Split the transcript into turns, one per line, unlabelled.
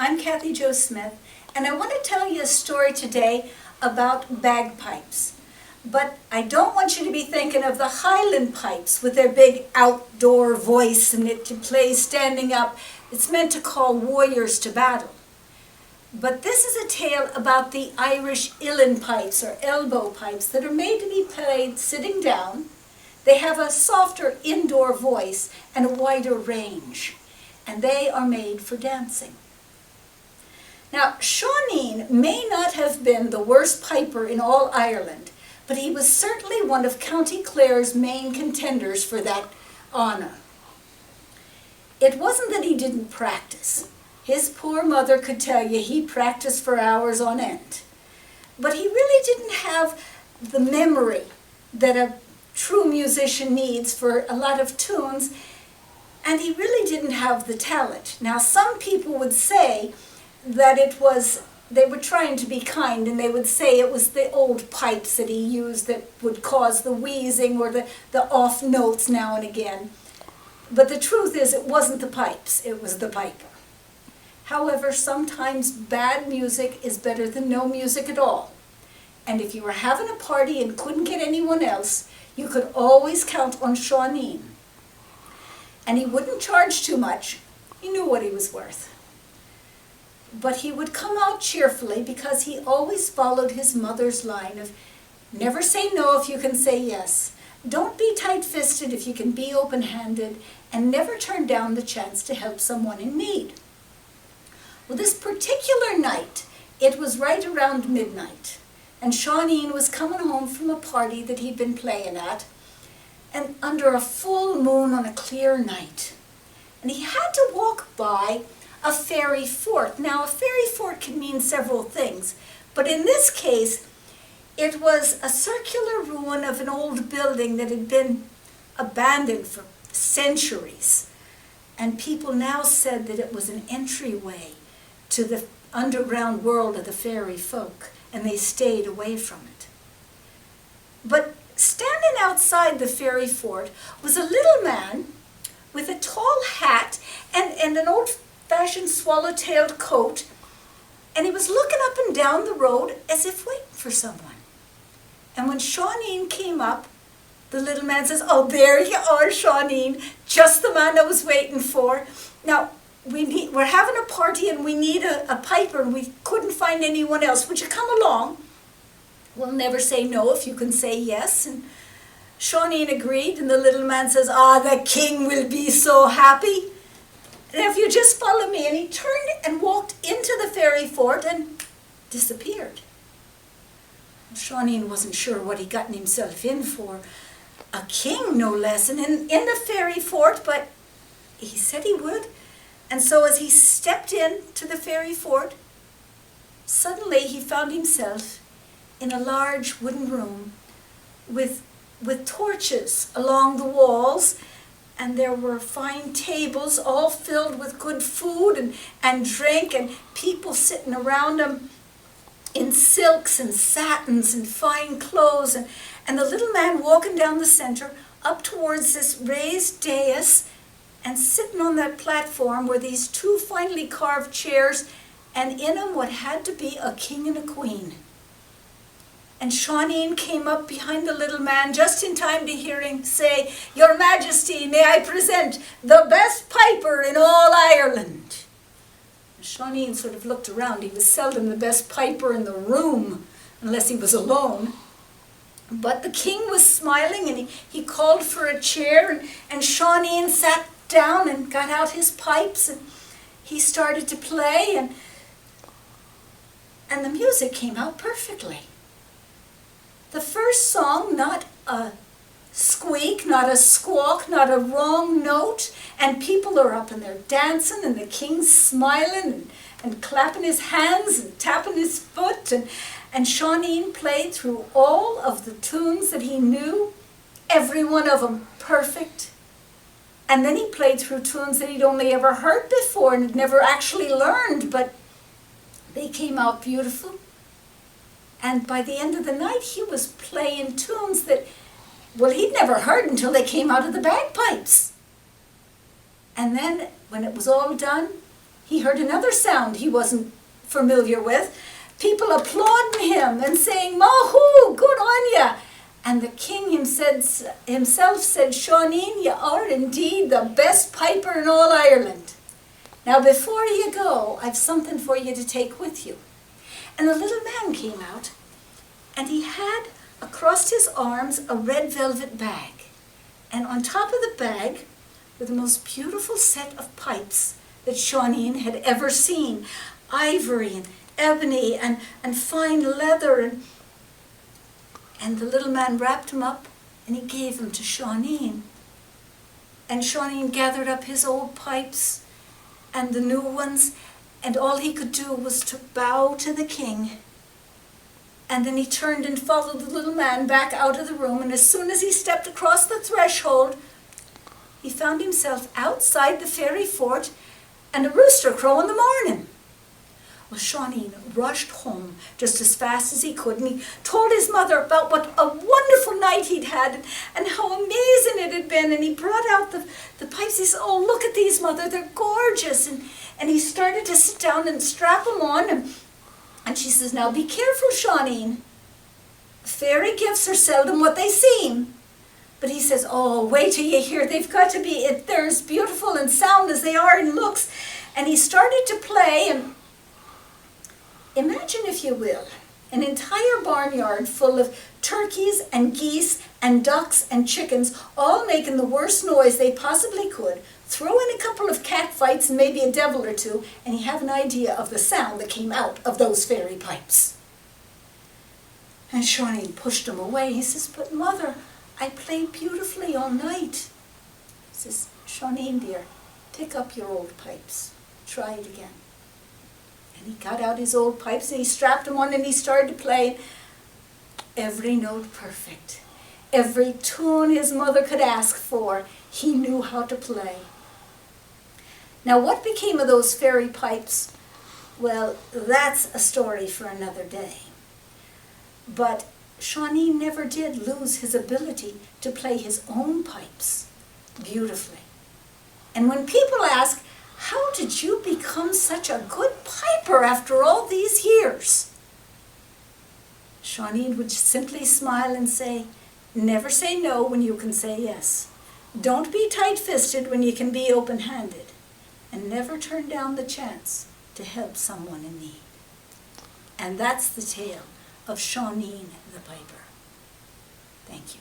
I'm Cathy Jo Smith, and I want to tell you a story today about bagpipes. But I don't want you to be thinking of the Highland pipes with their big outdoor voice and it to play standing up. It's meant to call warriors to battle. But this is a tale about the Irish uilleann pipes or elbow pipes that are made to be played sitting down. They have a softer indoor voice and a wider range, and they are made for dancing. Now, Seanín may not have been the worst piper in all Ireland, but he was certainly one of County Clare's main contenders for that honour. It wasn't that he didn't practice. His poor mother could tell you he practiced for hours on end. But he really didn't have the memory that a true musician needs for a lot of tunes, and he really didn't have the talent. Now, some people would say that they were trying to be kind, and they would say it was the old pipes that he used that would cause the wheezing or the off notes now and again. But the truth is, it wasn't the pipes, it was the piper. However, sometimes bad music is better than no music at all. And if you were having a party and couldn't get anyone else, you could always count on Seanín. And he wouldn't charge too much. He knew what he was worth. But he would come out cheerfully because he always followed his mother's line of never say no if you can say yes. Don't be tight-fisted if you can be open-handed, and never turn down the chance to help someone in need. Well, this particular night, it was right around midnight, and Seanín was coming home from a party that he'd been playing at, and under a full moon on a clear night. And he had to walk by a fairy fort. Now, a fairy fort can mean several things, but in this case, it was a circular ruin of an old building that had been abandoned for centuries. And people now said that it was an entryway to the underground world of the fairy folk, and they stayed away from it. But standing outside the fairy fort was a little man with a tall hat and an old-fashioned swallow-tailed coat, and he was looking up and down the road as if waiting for someone. And when Seanín came up, the little man says, "Oh, there you are, Seanín, just the man I was waiting for. Now, we're having a party and we need a piper and we couldn't find anyone else. Would you come along? We'll never say no if you can say yes." And Seanín agreed, and the little man says, "The king will be so happy. And if you just follow me." And he turned and walked into the fairy fort and disappeared. Seanín wasn't sure what he'd gotten himself in for. A king, no less, and in the fairy fort, but he said he would. And so as he stepped in to the fairy fort, suddenly he found himself in a large wooden room with torches along the walls, and there were fine tables all filled with good food and drink, and people sitting around them in silks and satins and fine clothes, and the little man walking down the center up towards this raised dais, and sitting on that platform were these two finely carved chairs, and in them what had to be a king and a queen. And Seanín came up behind the little man just in time to hear him say, "Your Majesty, may I present the best piper in all Ireland." And Seanín sort of looked around. He was seldom the best piper in the room, unless he was alone. But the king was smiling, and he called for a chair, and Seanín sat down and got out his pipes, and he started to play, and the music came out perfectly. The first song, not a squeak, not a squawk, not a wrong note, and people are up and they're dancing, and the king's smiling and clapping his hands and tapping his foot, and Seanín played through all of the tunes that he knew, every one of them perfect. And then he played through tunes that he'd only ever heard before and had never actually learned, but they came out beautiful. And by the end of the night, he was playing tunes that, well, he'd never heard until they came out of the bagpipes. And then, when it was all done, he heard another sound he wasn't familiar with. People applauding him and saying, "Mahoo, good on ya." And the king himself said, "Seanín, you are indeed the best piper in all Ireland. Now before you go, I've something for you to take with you." And a little man came out, and he had across his arms a red velvet bag. And on top of the bag were the most beautiful set of pipes that Seanín had ever seen. Ivory and ebony and fine leather. And the little man wrapped him up and he gave them to Seanín. And Seanín gathered up his old pipes and the new ones, and all he could do was to bow to the king. And then he turned and followed the little man back out of the room, and as soon as he stepped across the threshold, he found himself outside the fairy fort and a rooster crow in the morning. Well, Seanín rushed home just as fast as he could, and he told his mother about what a wonderful night he'd had and how amazing it had been. And he brought out the pipes. He said, "Oh, look at these, Mother, they're gorgeous." And he started to sit down and strap them on. And she says, "Now be careful, Seanín. Fairy gifts are seldom what they seem." But he says, "Oh, wait till you hear. They've got to be, they're as beautiful and sound as they are in looks." And he started to play, and imagine, if you will, an entire barnyard full of turkeys and geese and ducks and chickens, all making the worst noise they possibly could. Throw in a couple of cat fights and maybe a devil or two, and you have an idea of the sound that came out of those fairy pipes. And Seanín pushed him away. He says, "But Mother, I played beautifully all night." He says, "Seanín, dear, pick up your old pipes. Try it again." And he got out his old pipes and he strapped them on and he started to play. Every note perfect. Every tune his mother could ask for, he knew how to play. Now what became of those fairy pipes? Well, that's a story for another day. But Seanín never did lose his ability to play his own pipes beautifully. And when people ask, "How did you become such a good piper after all these years?" Seanín would simply smile and say, "Never say no when you can say yes. Don't be tight-fisted when you can be open-handed. And never turn down the chance to help someone in need." And that's the tale of Seanín the Piper. Thank you.